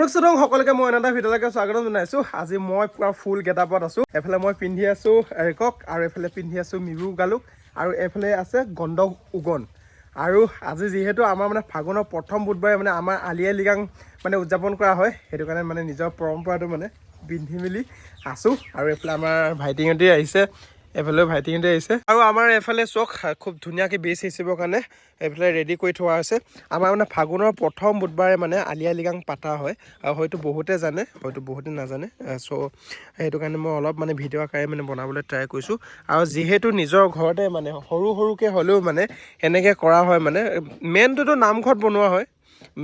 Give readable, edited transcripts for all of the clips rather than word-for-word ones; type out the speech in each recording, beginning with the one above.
সকলোকে মই এটা ভিডিঅ'লৈকে স্বাগতম জনাইছোঁ। আজি মই পুৰা ফুল গেটআপত আছোঁ। এফালে মই পিন্ধি আছোঁ এৰিকক আৰু এফালে পিন্ধি আছোঁ মিবু গালুক আৰু এফালে আছে গণ্ডক উগন। আৰু আজি যিহেতু আমাৰ মানে ফাগুনৰ প্ৰথম বুধবাৰে মানে আমাৰ আলি আই লৃগাং মানে উদযাপন কৰা হয়, সেইটো কাৰণে মানে নিজৰ পৰম্পৰাটো মানে পিন্ধি মেলি আছোঁ। আৰু এইফালে আমাৰ ভাইটিহঁতে আহিছে, এফালেও ভাইটিহঁতে আহিছে আৰু আমাৰ এফালে চক খুব ধুনীয়াকৈ বেচ সিঁচিবৰ কাৰণে এইফালে ৰেডি কৰি থোৱা হৈছে। আমাৰ মানে ফাগুনৰ প্ৰথম বুধবাৰে মানে আলি আই লৃগাং পাতা হয় আৰু হয়তো বহুতে জানে, হয়তো বহুতে নাজানে। চ' সেইটো কাৰণে মই অলপ মানে ভিডিঅ' আকাৰে মানে বনাবলৈ ট্ৰাই কৰিছোঁ। আৰু যিহেতু নিজৰ ঘৰতে মানে সৰু সৰুকৈ হ'লেও মানে এনেকৈ কৰা হয়, মানে মেইনটোতো নামঘৰত বনোৱা হয়,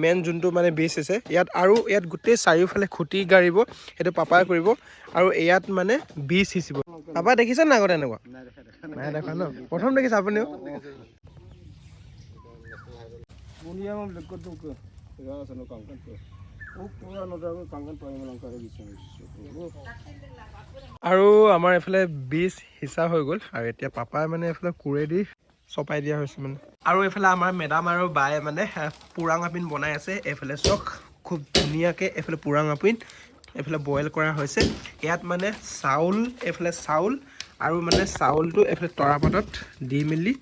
মেইন যোনটো মানে বেচ আছে ইয়াত। আৰু ইয়াত গোটেই চাৰিওফালে খুঁটি গাড়িব, সেইটো পাপাই কৰিব। আৰু ইয়াত মানে বীজ সিঁচিব। পাপা দেখিছে নাই আগতে এনেকুৱা? নাই দেখা ন? প্ৰথম দেখিছে আপুনিও? আৰু আমাৰ এইফালে বীজ সিঁচা হৈ গ'ল আৰু এতিয়া পাপাই মানে এইফালে কোৰেদি চপাই দিয়া হৈছে মানে। আৰু এইফালে আমাৰ মেডাম আৰু বায়ে মানে পুৰাং আপিন বনাই আছে। এইফালে চক খুব ধুনীয়াকৈ এইফালে পুৰাং আপিন এইফালে বইল কৰা হৈছে। ইয়াত মানে চাউল, এইফালে চাউল আৰু মানে চাউলটো এইফালে তৰাপাতত দি মেলি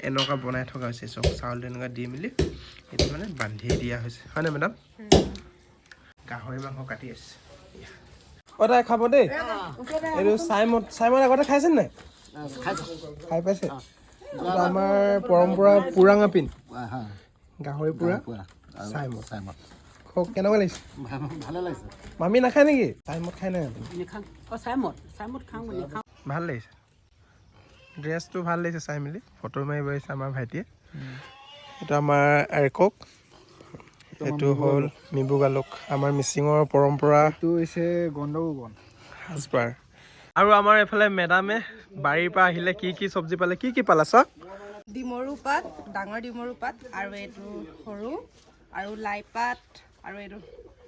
এনেকুৱা বনাই থকা হৈছে। চক চাউলটো এনেকুৱা দি মেলি সেইটো মানে বান্ধি দিয়া হৈছে, হয়নে মেডাম? গাহৰি মাংস কাটি আছে। তাই খাব দেই। এইটো চাইমদ আগতে খাইছে নাই? খাই পাইছে? এইটো আমাৰ পৰম্পৰা পুৰাং আপিন, গাহৰি পুৰা চাইমদ। কেনেকুৱা লাগিছে? ভালে লাগিছে। মামী নাখায় নেকি? চাইমদ খাই নাই? ভাল লাগিছে। ড্ৰেছটো ভাল লাগিছে চাই মেলি। ফটো মাৰিব আহিছে আমাৰ ভাইটিয়ে। এইটো আমাৰ এৰিকক, এইটো হ'ল মিবু গালুক, আমাৰ মিচিঙৰ পৰম্পৰা। এইটো হৈছে গণ্ডক উগন সাজপাৰ। আৰু আমাৰ এইফালে মেডামে বাৰীৰ পৰা আহিলে কি কি চব্জি পালে, কি কি পালা চব? ডিমৰু পাত, ডাঙৰ ডিমৰু পাত, আৰু এইটো সৰু, আৰু লাই পাত, আৰু এইটো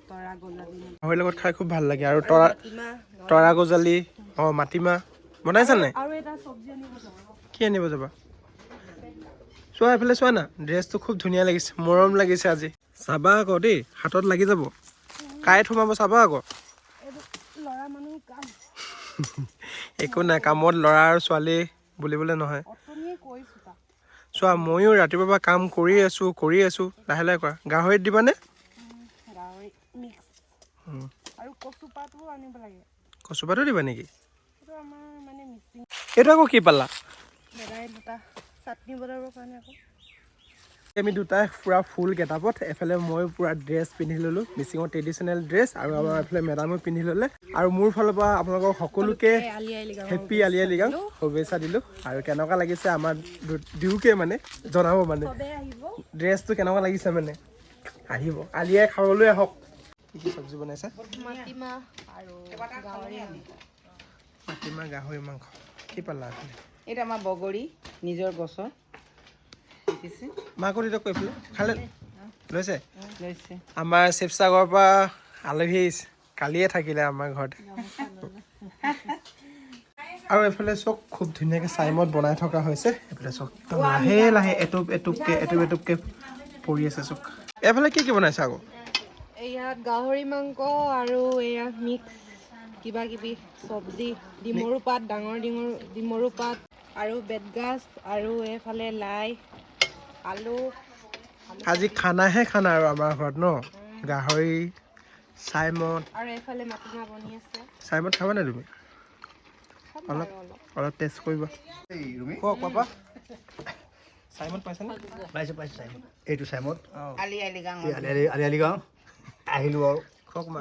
তৰা গজালি। গাহৰিৰ লগত খাই খুব ভাল লাগে। আৰু তৰা গজালি, মাটিমাহ বনাইছা নাই? আৰু এটা চব্জি আনিব যাব। কি আনিব যাবা? চোৱা এইফালে চোৱা না, ড্ৰেছটো খুব ধুনীয়া লাগিছে, মৰম লাগিছে আজি। চাবা আকৌ দেই, হাতত লাগি যাব, কাঁইট সোমাব, চাবা আকৌ। ল'ৰা মানুহ কাম। একো নাই, কামত ল'ৰা আৰু ছোৱালী বুলিবলৈ নহয়। চোৱা ময়ো ৰাতিপুৱাৰ পৰা কাম কৰি আছোঁ, লাহে লাহে কৰা। গাহৰিত দিবানে? গাহৰি মিক্স আৰু কচু পাতো আনিব লাগে। কচু পাতো দিবা নেকি? এইটো আমাৰ মানে মিচিং। এইটো আকৌ কি পালা? বেৰাই দুটা চাটনি বনাবৰ কাৰণে আকৌ। আমি দুটাই পুৰা ফুল গেটআপত, এফালে মই পুৰা ড্ৰেছ পিন্ধি ল'লোঁ, মিচিঙৰ ট্ৰেডিশ্যনেল ড্ৰেছ, আৰু আমাৰ এইফালে মেডামো পিন্ধি ল'লে। আৰু মোৰ ফালৰ পৰা আপোনালোকক সকলোকে হেপ্পী আলি আই লৃগাং শুভেচ্ছা দিলোঁ। আৰু কেনেকুৱা লাগিছে আমাৰ দুয়োকে মানে জনাব মানে, ড্ৰেছটো কেনেকুৱা লাগিছে মানে। আহিব, আলিয়াই খাবলৈ আহক। কি কি চব্জি বনাইছা? মাটিমাহ আৰু গাহৰি মাংস। মাটিমাহ গাহৰি মাংস। কি পালা? এইটো আমাৰ বগৰী নিজৰ গছৰ। মাকো দিয়ক কৈ পেলাই খালে লৈছে। লৈছে। আমাৰ শিৱসাগৰৰ পৰা আলহী আহিছে, কালিয়ে থাকিলে আমাৰ ঘৰতে। আৰু এইফালে চক খুব ধুনীয়াকৈ চাইমদ বনাই থকা হৈছে। এইফালে চক লাহে লাহে এটুপকে পৰি আছে চক। এইফালে কি কি বনাইছে আকৌ? ইয়াত গাহৰি মাংস আৰু এয়া মিক্স কিবা কিবি চব্জি, ডিমৰু পাত, ডাঙৰ ডিমৰু পাত, আৰু বেতগাজ, আৰু এইফালে লাই, আলু। আজি খানাহে খানা আৰু আমাৰ ঘৰত ন, গাহৰি, চাইমদ। আৰু এইফালে মাটিমাহ বনি আছে। চাইমদ খাবা নাই তুমি? অলপ টেষ্ট কৰিবা। কওক পাপা, চাইমদ পাইছানে? পাইছোঁ চাইমদ। এইটো চাইমদ আলি আই লৃগাং আলি আই লৃগাং আহিলোঁ আৰু। কওক মা।